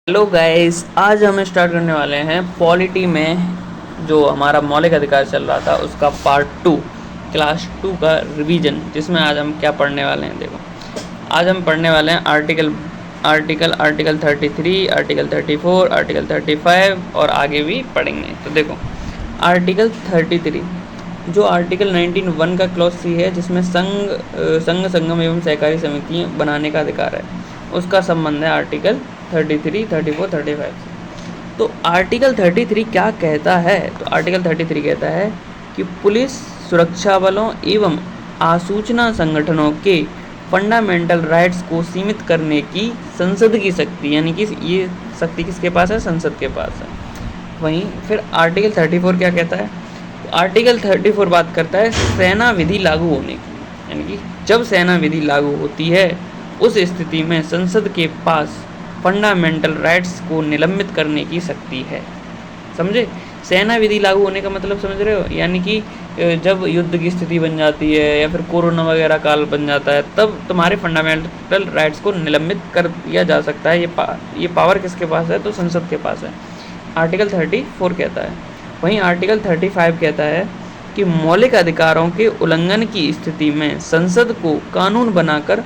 Hello guys, आज हम start करने वाले हैं पॉलिटी में जो हमारा मौलिक अधिकार चल रहा था उसका पार्ट 2 क्लास 2 का रिवीजन, जिसमें आज हम क्या पढ़ने वाले हैं। देखो, आज हम पढ़ने वाले हैं article article article 33, article 34, article 35 और आगे भी पढ़ेंगे। तो देखो, आर्टिकल 33 जो आर्टिकल 19(1) का क्लॉज सी है, जिसमें संघ संगम एवं सहकारी समितियाँ बनाने का अधिकार है, उसका संबंध है आर्टिकल 33, 34, 35 से। तो आर्टिकल 33 क्या कहता है? तो आर्टिकल 33 कहता है कि पुलिस, सुरक्षा बलों एवं आसूचना संगठनों के फंडामेंटल राइट्स को सीमित करने की संसद की शक्ति, यानी कि ये शक्ति किसके पास है? संसद के पास है। वहीं फिर आर्टिकल 34 क्या कहता है? तो आर्टिकल 34 बात करता है सेना विधि लागू होने की, यानी कि जब सेना विधि लागू होती है उस स्थिति में संसद के पास फंडामेंटल राइट्स को निलंबित करने की शक्ति है। समझे? सेना विधि लागू होने का मतलब समझ रहे हो? यानी कि जब युद्ध की स्थिति बन जाती है या फिर कोरोना वगैरह काल बन जाता है, तब तुम्हारे फंडामेंटल राइट्स को निलंबित कर दिया जा सकता है। ये पावर किसके पास है? तो संसद के पास है। आर्टिकल 34 कहता है। वहीं आर्टिकल 35 कहता है कि मौलिक अधिकारों के उल्लंघन की स्थिति में संसद को कानून बनाकर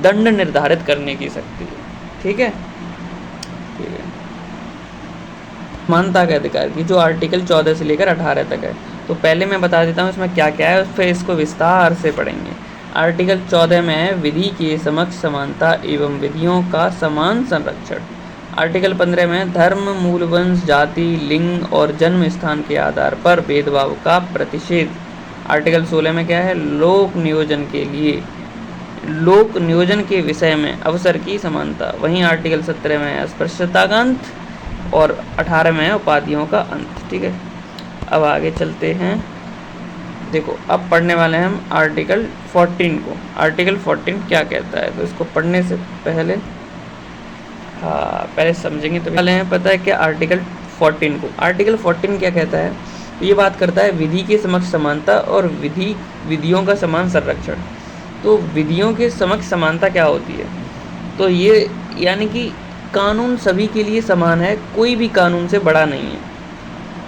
दंड निर्धारित करने की शक्ति है। ठीक है? समानता के अधिकार की, जो आर्टिकल 14 से लेकर 18 तक है। तो पहले मैं बता देता हूँ इसमें क्या क्या है, फिर इसको विस्तार से पढ़ेंगे। आर्टिकल 14 में है विधि के समक्ष समानता एवं विधियों का समान संरक्षण। आर्टिकल 15 में धर्म, मूल वंश, जाति, लिंग और जन्म स्थान के आधार पर भेदभाव का प्रतिषेध। आर्टिकल 16 में क्या है? लोक नियोजन के विषय में अवसर की समानता। वहीं आर्टिकल 17 में अस्पृश्यता का अंत और 18 में है उपाधियों का अंत। ठीक है, अब आगे चलते हैं। देखो, अब पढ़ने वाले हैं हम आर्टिकल 14 को। आर्टिकल 14 क्या कहता है? तो इसको पढ़ने से पहले पहले समझेंगे तो पहले हैं पता है क्या आर्टिकल 14 को। आर्टिकल 14 क्या कहता है? तो ये बात करता है विधि के समक्ष समानता और विधियों का समान संरक्षण। तो विधियों के समक्ष समानता क्या होती है? तो ये यानी कि कानून सभी के लिए समान है, कोई भी कानून से बड़ा नहीं है।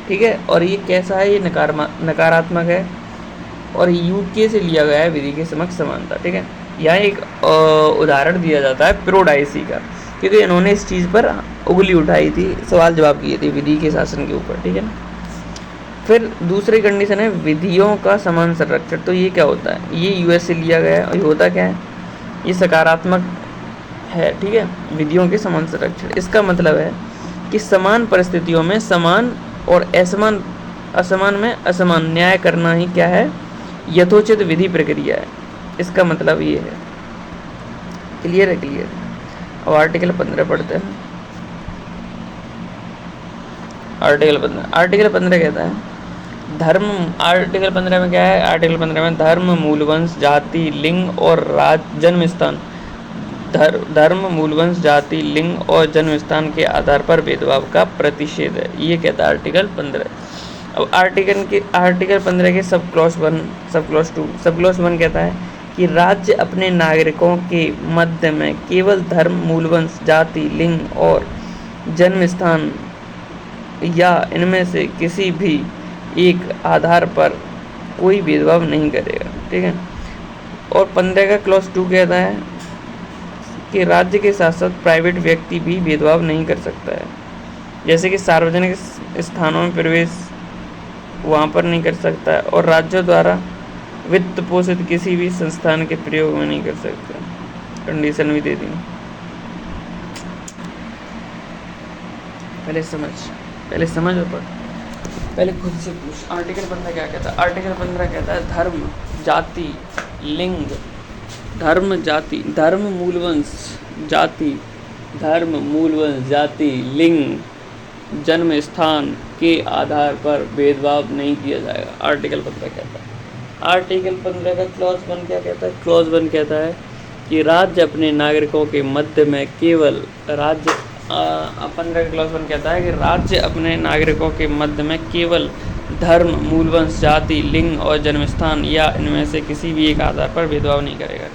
ठीक है, और ये कैसा है? ये नकारात्मक है और यूके से लिया गया है विधि के समक्ष समानता। ठीक है, यहाँ एक उदाहरण दिया जाता है प्रोडाइसी का, क्योंकि इन्होंने इस चीज़ पर उंगली उठाई थी, सवाल जवाब किए थे विधि के शासन के ऊपर। ठीक है ना। फिर दूसरी कंडीशन है विधियों का समान संरक्षण। तो ये क्या होता है? ये यूएस से लिया गया है और ये होता क्या है? ये सकारात्मक है। ठीक है, विधियों के समान संरक्षण, इसका मतलब है कि समान परिस्थितियों में समान और असमान में असमान न्याय करना ही क्या है? यथोचित विधि प्रक्रिया है। इसका मतलब ये है। क्लियर है? क्लियर। अब आर्टिकल 15 पढ़ते हैं। आर्टिकल 15 कहता है धर्म। आर्टिकल 15 में क्या है? आर्टिकल 15 में धर्म, मूल वंश, जाति, लिंग और जन्म स्थान, धर्म, मूलवंश, जाति, लिंग और जन्म स्थान के आधार पर भेदभाव का प्रतिषेध है। ये कहता है आर्टिकल 15। अब आर्टिकल 15 के sub clause 1, sub clause 2। Sub clause 1 कहता है कि राज्य अपने नागरिकों के मध्य में केवल धर्म, मूलवंश, जाति, लिंग और जन्म स्थान या इनमें से किसी भी एक आधार पर कोई भेदभाव नहीं करेगा। ठीक है, और 15 का क्लॉज 2 कहता है कि राज्य के साथ साथ प्राइवेट व्यक्ति भी भेदभाव नहीं कर सकता है, जैसे कि सार्वजनिक स्थानों में प्रवेश वहाँ पर नहीं कर सकता है, और राज्यों द्वारा वित्त पोषित किसी भी संस्थान के प्रयोग में नहीं कर सकता। कंडीशन भी दे दी। पहले समझ और पढ़, पहले खुद से पूछ। आर्टिकल 15 क्या कहता है? आर्टिकल 15 कहता है धर्म, जाति, लिंग, धर्म, मूलवंश, जाति, लिंग, जन्म स्थान के आधार पर भेदभाव नहीं किया जाएगा। आर्टिकल 15 कहता है। आर्टिकल 15 का क्लॉज 1 क्या कहता है? क्लॉज 1 कहता है कि राज्य अपने नागरिकों के मध्य में केवल 15 का क्लॉज 1 कहता है कि राज्य अपने नागरिकों के मध्य में केवल धर्म, मूलवंश, जाति, लिंग और जन्मस्थान या इनमें से किसी भी एक आधार पर भेदभाव नहीं करेगा।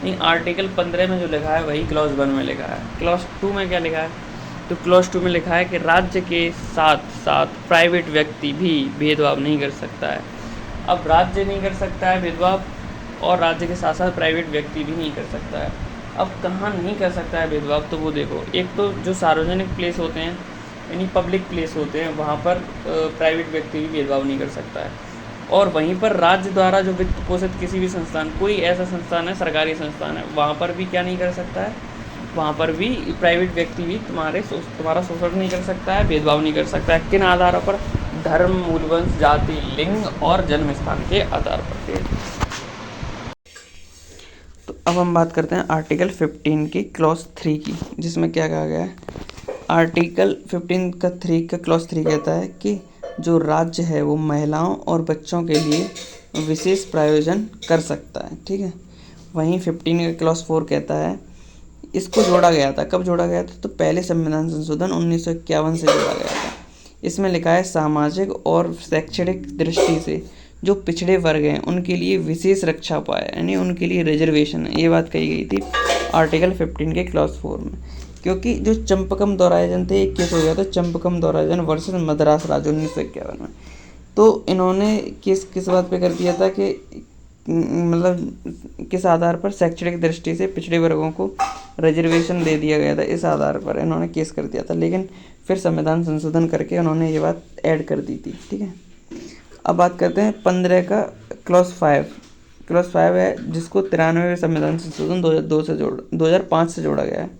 नहीं, आर्टिकल 15 में जो लिखा है वही क्लॉज 1 में लिखा है। क्लॉज 2 में क्या लिखा है? तो क्लॉज 2 में लिखा है कि राज्य के साथ साथ प्राइवेट व्यक्ति भी भेदभाव नहीं कर सकता है। अब राज्य नहीं कर सकता है भेदभाव, और राज्य के साथ साथ प्राइवेट व्यक्ति भी नहीं कर सकता है। अब कहाँ नहीं कर सकता है भेदभाव, तो वो देखो, एक तो जो सार्वजनिक प्लेस होते हैं यानी पब्लिक प्लेस होते हैं, वहाँ पर प्राइवेट व्यक्ति भी भेदभाव नहीं कर सकता है। और वहीं पर राज्य द्वारा जो वित्त पोषित किसी भी संस्थान, कोई ऐसा संस्थान है, सरकारी संस्थान है, वहाँ पर भी क्या नहीं कर सकता है, वहाँ पर भी प्राइवेट व्यक्ति भी तुम्हारा शोषण नहीं कर सकता है, भेदभाव नहीं कर सकता है। किन आधारों पर? धर्म, मूलवंश, जाति, लिंग और जन्म स्थान के आधार पर। तो अब हम बात करते हैं आर्टिकल 15 की क्लॉज 3 की, जिसमें क्या कहा गया है। आर्टिकल 15 का 3 का क्लॉज 3 कहता है कि जो राज्य है वो महिलाओं और बच्चों के लिए विशेष प्रायोजन कर सकता है, ठीक है। वहीं 15 का क्लॉज 4 कहता है, इसको जोड़ा गया था, कब जोड़ा गया था, तो पहले संविधान संशोधन 1951 से जोड़ा गया था। इसमें लिखा है सामाजिक और शैक्षणिक दृष्टि से जो पिछड़े वर्ग हैं उनके लिए विशेष रक्षा उपाय यानी उनके लिए रिजर्वेशन है, ये बात कही गई थी आर्टिकल 15 के क्लॉज 4 में। क्योंकि जो चंपकम दोरायजन थे, एक केस हो गया था चंपकम दोरायजन वर्सेस मद्रास राज्य 1951 में। तो इन्होंने केस किस बात पे कर दिया था कि मतलब किस आधार पर शैक्षणिक दृष्टि से पिछड़े वर्गों को रिजर्वेशन दे दिया गया था, इस आधार पर इन्होंने केस कर दिया था। लेकिन फिर संविधान संशोधन करके उन्होंने ये बात ऐड कर दी थी, ठीक है। अब बात करते हैं 15 का क्लॉज 5। क्लॉज 5 है जिसको 93वें संविधान संशोधन 2005 से जोड़ा गया है,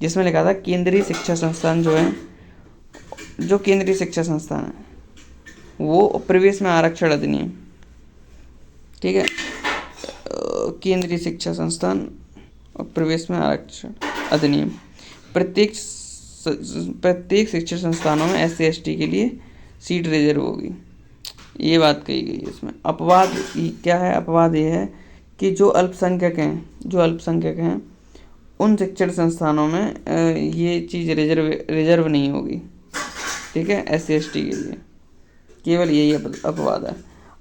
जिसमें लिखा था केंद्रीय शिक्षा संस्थान जो केंद्रीय शिक्षा संस्थान है वो प्रवेश में आरक्षण अधिनियम, ठीक है, केंद्रीय शिक्षा संस्थान और प्रवेश में आरक्षण अधिनियम, प्रत्येक शिक्षण संस्थानों में SC/ST के लिए सीट रिजर्व होगी, ये बात कही गई है इसमें। अपवाद क्या है? अपवाद ये है कि जो अल्पसंख्यक हैं उन शिक्षण संस्थानों में ये चीज़ रिजर्व नहीं होगी, ठीक है, SC/ST के लिए, केवल यही अपवाद है।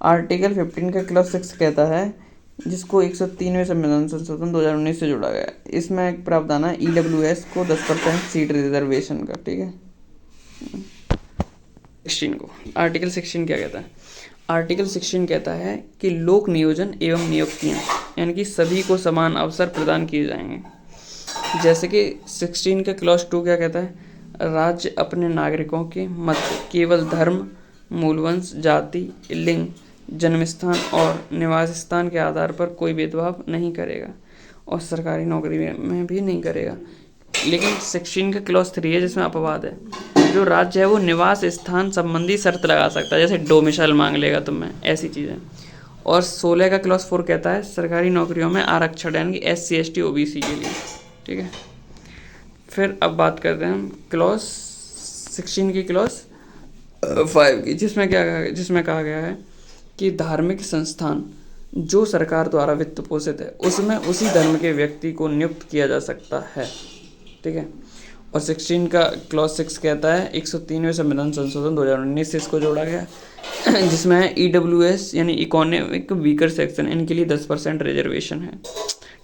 आर्टिकल 15 का क्लॉज 6 कहता है, जिसको 103वें संविधान संशोधन 2019 से जोड़ा गया है, इसमें एक प्रावधान है EWS को 10% सीट रिजर्वेशन का, ठीक है। 16 को आर्टिकल 16 क्या कहता है? आर्टिकल 16 कहता है कि लोक नियोजन एवं नियुक्तियां यानी कि सभी को समान अवसर प्रदान किए जाएंगे। जैसे कि 16 का क्लॉज 2 क्या कहता है? राज्य अपने नागरिकों के मध्य केवल धर्म, मूलवंश, जाति, लिंग, जन्मस्थान और निवास स्थान के आधार पर कोई भेदभाव नहीं करेगा और सरकारी नौकरी में भी नहीं करेगा। लेकिन 16 का क्लॉज 3 है जिसमें अपवाद है, जो राज्य है वो निवास स्थान संबंधी शर्त लगा सकता है, जैसे डोमिसाइल मांग लेगा तुम्हें, ऐसी चीज़ें। और 16 का क्लॉज 4 कहता है सरकारी नौकरियों में आरक्षण यानी कि SC/ST OBC के लिए, ठीक है। फिर अब बात करते हैं हम क्लॉज 16 की क्लॉज 5 की, जिसमें कहा गया है कि धार्मिक संस्थान जो सरकार द्वारा वित्त पोषित है उसमें उसी धर्म के व्यक्ति को नियुक्त किया जा सकता है, ठीक है। और 16 का क्लॉज 6 कहता है 103वें संविधान संशोधन 2019 से इसको जोड़ा गया, जिसमें है EWS यानी इकोनॉमिक वीकर सेक्शन, इनके लिए 10% रिजर्वेशन है,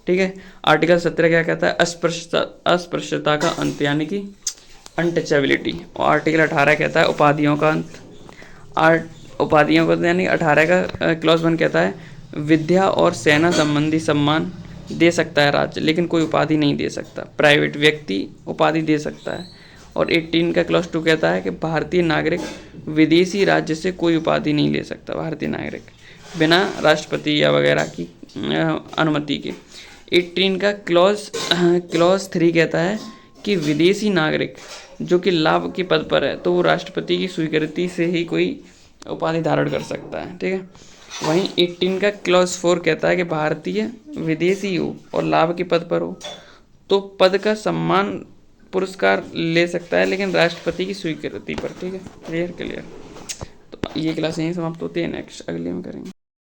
ठीक है। आर्टिकल 17 क्या कहता है? अस्पृश्यता का अंत यानी कि अनटचेबिलिटी। और आर्टिकल 18 कहता है उपाधियों का अंत। उपाधियों का यानी 18 का क्लॉज 1 कहता है विद्या और सेना संबंधी सम्मान दे सकता है राज्य, लेकिन कोई उपाधि नहीं दे सकता। प्राइवेट व्यक्ति उपाधि दे सकता है। और 18 का क्लॉज 2 कहता है कि भारतीय नागरिक विदेशी राज्य से कोई उपाधि नहीं ले सकता, भारतीय नागरिक बिना राष्ट्रपति या वगैरह की अनुमति के। 18 का क्लॉज 3 कहता है कि विदेशी नागरिक जो कि लाभ के पद पर है तो वो राष्ट्रपति की स्वीकृति से ही कोई उपाधि धारण कर सकता है, ठीक है। वहीं 18 का क्लॉज 4 कहता है कि भारतीय विदेशी हो और लाभ के पद पर हो तो पद का सम्मान पुरस्कार ले सकता है, लेकिन राष्ट्रपति की स्वीकृति पर, ठीक है। क्लियर। तो ये क्लास यहीं समाप्त होती है, नेक्स्ट अगले में करेंगे।